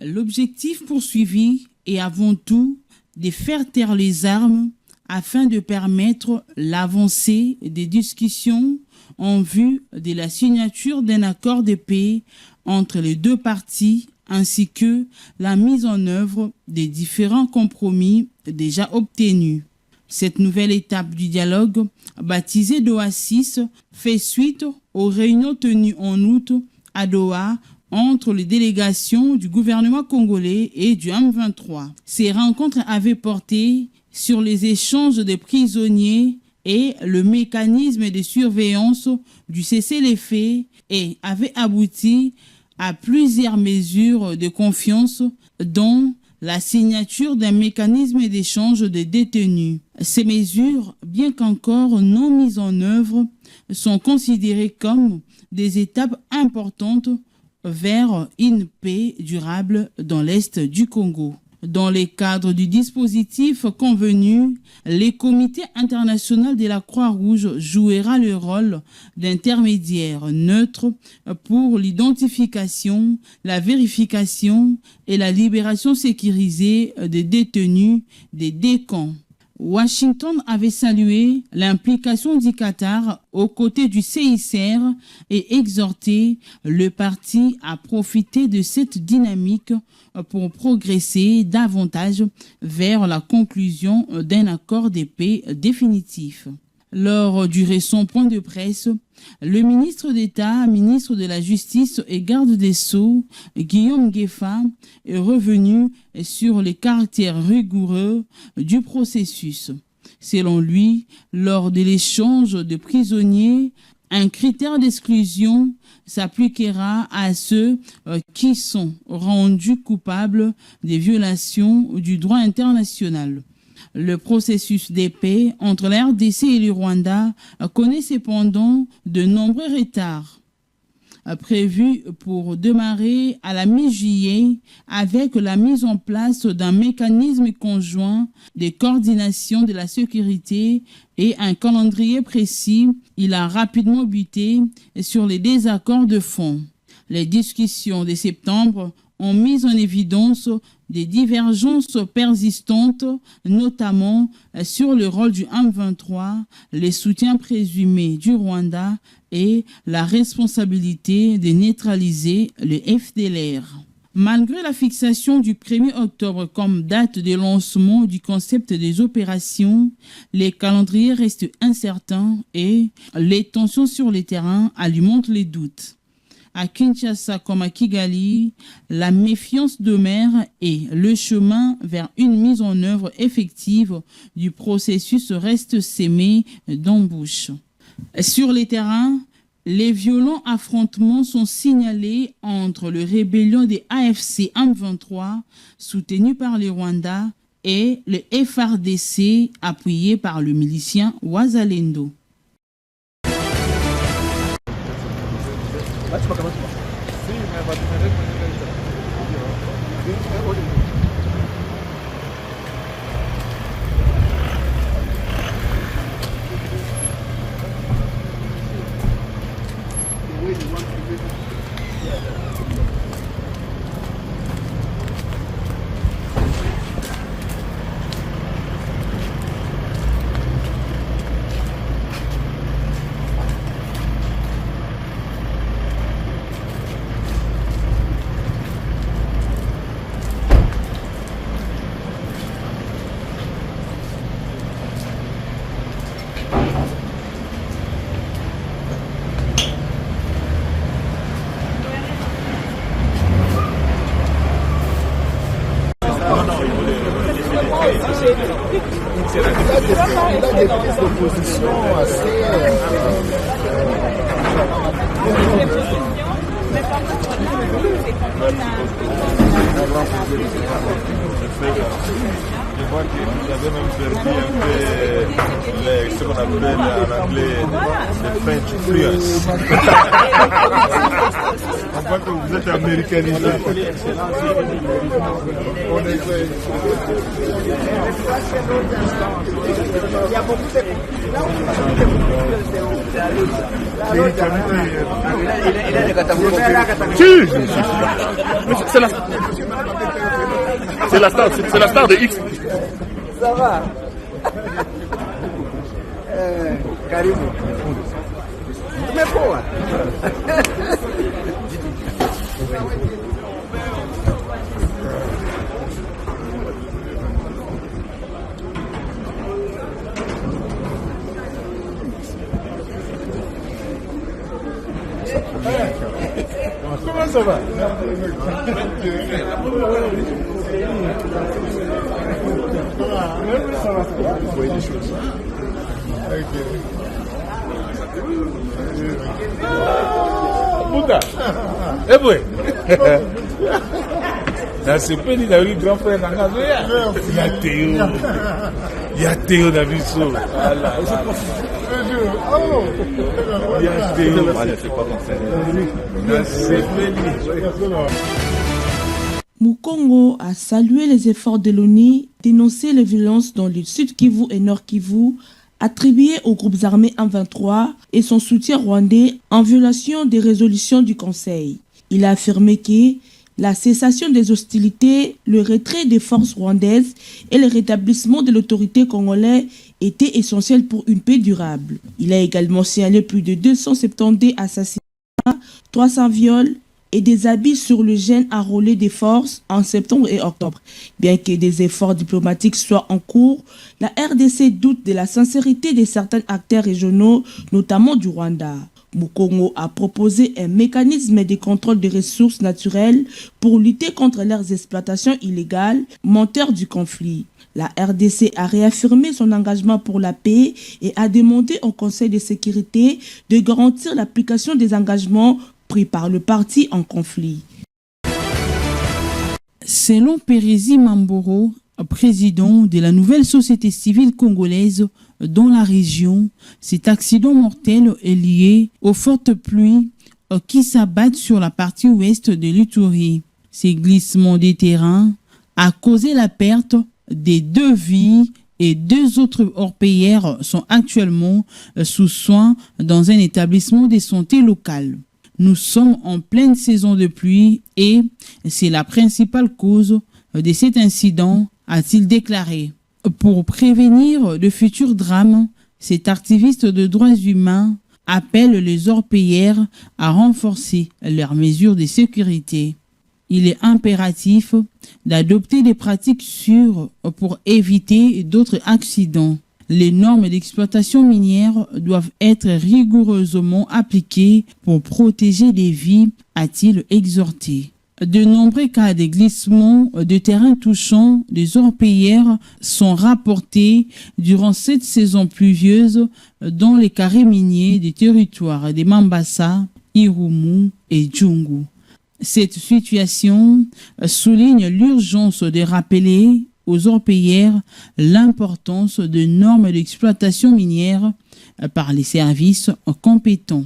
L'objectif poursuivi est avant tout de faire taire les armes afin de permettre l'avancée des discussions en vue de la signature d'un accord de paix entre les deux parties ainsi que la mise en œuvre des différents compromis déjà obtenus. Cette nouvelle étape du dialogue, baptisée Doha 6, fait suite aux réunions tenues en août à Doha entre les délégations du gouvernement congolais et du M23. Ces rencontres avaient porté sur les échanges de prisonniers et le mécanisme de surveillance du cessez-le-feu et avaient abouti à plusieurs mesures de confiance, dont la signature d'un mécanisme d'échange de détenus. Ces mesures, bien qu'encore non mises en œuvre, sont considérées comme des étapes importantes vers une paix durable dans l'Est du Congo. Dans le cadre du dispositif convenu, le Comité international de la Croix-Rouge jouera le rôle d'intermédiaire neutre pour l'identification, la vérification et la libération sécurisée des détenus des deux camps. Washington avait salué l'implication du Qatar aux côtés du CICR et exhorté le parti à profiter de cette dynamique pour progresser davantage vers la conclusion d'un accord de paix définitif. Lors du récent point de presse, le ministre d'État, ministre de la Justice et garde des Sceaux, Guillaume Gueffa, est revenu sur les caractères rigoureux du processus. Selon lui, lors de l'échange de prisonniers, un critère d'exclusion s'appliquera à ceux qui sont rendus coupables des violations du droit international. Le processus de paix entre la RDC et le Rwanda connaît cependant de nombreux retards. Prévu pour démarrer à la mi-juillet avec la mise en place d'un mécanisme conjoint de coordination de la sécurité et un calendrier précis, il a rapidement buté sur les désaccords de fond. Les discussions de septembre ont mis en évidence des divergences persistantes, notamment sur le rôle du M23, les soutiens présumés du Rwanda et la responsabilité de neutraliser le FDLR. Malgré la fixation du 1er octobre comme date de lancement du concept des opérations, les calendriers restent incertains et les tensions sur le terrain alimentent les doutes. À Kinshasa comme à Kigali, la méfiance demeure et le chemin vers une mise en œuvre effective du processus reste semé d'embûches. Sur les terrains, les violents affrontements sont signalés entre le rébellion des AFC M23, soutenu par le Rwanda, et le FARDC, appuyé par le milicien Wazalendo. Il a des prises de position assez... Je vois que vous avez même perdu un peu ce qu'on appelle en anglais le French fluence. On voit que vous êtes américanisé. On essaie. Il y a beaucoup de... C'est la star de X. Ça va. Karibu. Tumepoa. Comment ça va? Vous voyez des choses. Bouddha. Eh oui. Dans ce pays, il y a eu grand frère Nangazoya. Il y a Théo. Il y a Théo Daviso. Il y a Théo. Dans ce pays. Mukongo a salué les efforts de l'ONU, dénoncé les violences dans le Sud Kivu et Nord Kivu, attribué aux groupes armés M23 et son soutien rwandais en violation des résolutions du Conseil. Il a affirmé que la cessation des hostilités, le retrait des forces rwandaises et le rétablissement de l'autorité congolaise étaient essentiels pour une paix durable. Il a également signalé plus de 270 assassinats, 300 viols et des abus sur le gène enrôlé des forces en septembre et octobre. Bien que des efforts diplomatiques soient en cours, la RDC doute de la sincérité de certains acteurs régionaux, notamment du Rwanda. Mukongo a proposé un mécanisme de contrôle des ressources naturelles pour lutter contre leurs exploitations illégales, moteurs du conflit. La RDC a réaffirmé son engagement pour la paix et a demandé au Conseil de sécurité de garantir l'application des engagements pris par le parti en conflit. Selon Pérézi Mamboro, président de la nouvelle société civile congolaise dans la région, cet accident mortel est lié aux fortes pluies qui s'abattent sur la partie ouest de l'Ituri. Ces glissements des terrains a causé la perte des 2 vies et 2 autres orpailleurs sont actuellement sous soins dans un établissement de santé local. Nous sommes en pleine saison de pluie et c'est la principale cause de cet incident, a-t-il déclaré. Pour prévenir de futurs drames, cet activiste de droits humains appelle les orpailleurs à renforcer leurs mesures de sécurité. Il est impératif d'adopter des pratiques sûres pour éviter d'autres accidents. Les normes d'exploitation minière doivent être rigoureusement appliquées pour protéger les vies, a-t-il exhorté. De nombreux cas de glissement de terrain touchant des orpailleurs sont rapportés durant cette saison pluvieuse dans les carrés miniers des territoires de Mambasa, Irumu et Djungu. Cette situation souligne l'urgence de rappeler aux orpailleurs l'importance de normes d'exploitation minière par les services compétents.